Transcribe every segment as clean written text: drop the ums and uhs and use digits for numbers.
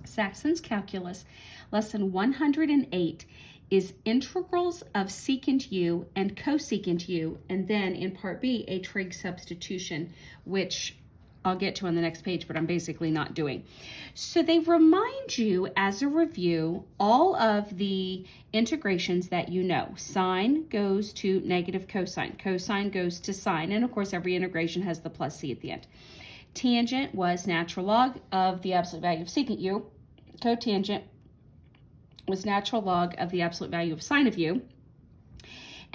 Saxon's Calculus, lesson 108, is integrals of secant u and cosecant u, and then in part B, a trig substitution, which I'll get to on the next page, but I'm basically not doing. So they remind you as a review all of the integrations that you know. Sine goes to negative cosine. Cosine goes to sine. And of course, every integration has the plus c at the end. Tangent was natural log of the absolute value of secant u. Cotangent was natural log of the absolute value of sine of u.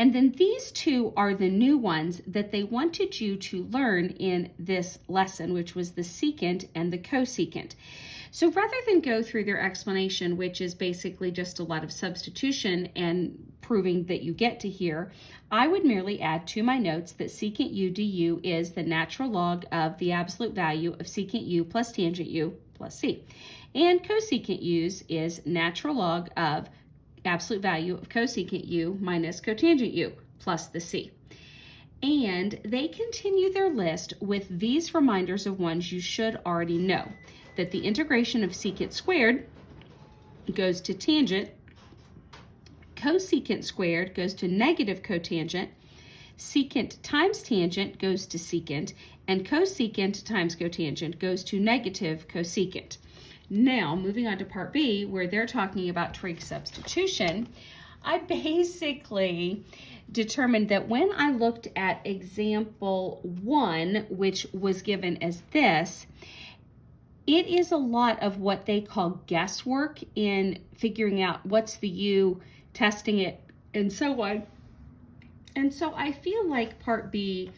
And then these two are the new ones that they wanted you to learn in this lesson, which was the secant and the cosecant. So rather than go through their explanation, which is basically just a lot of substitution and proving that you get to here, I would merely add to my notes that secant u du is the natural log of the absolute value of secant u plus tangent u plus c. And cosecant u's is natural log of absolute value of cosecant u minus cotangent u plus the c. And they continue their list with these reminders of ones you should already know. That the integration of secant squared goes to tangent, cosecant squared goes to negative cotangent, secant times tangent goes to secant, and cosecant times cotangent goes to negative cosecant. Now, moving on to part B, where they're talking about trig substitution, I basically determined that when I looked at example 1, which was given as this, it is a lot of what they call guesswork in figuring out what's the u, testing it, and so on. And so I feel like part B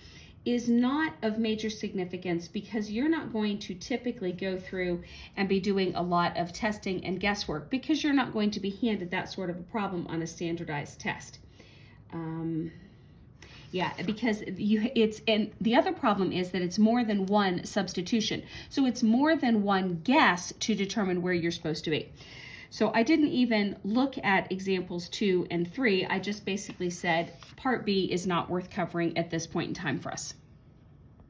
is not of major significance because you're not going to typically go through and be doing a lot of testing and guesswork because you're not going to be handed that sort of a problem on a standardized test. Because and the other problem is that it's more than one substitution. So it's more than one guess to determine where you're supposed to be. So I didn't even look at examples 2 and 3. I just basically said part B is not worth covering at this point in time for us.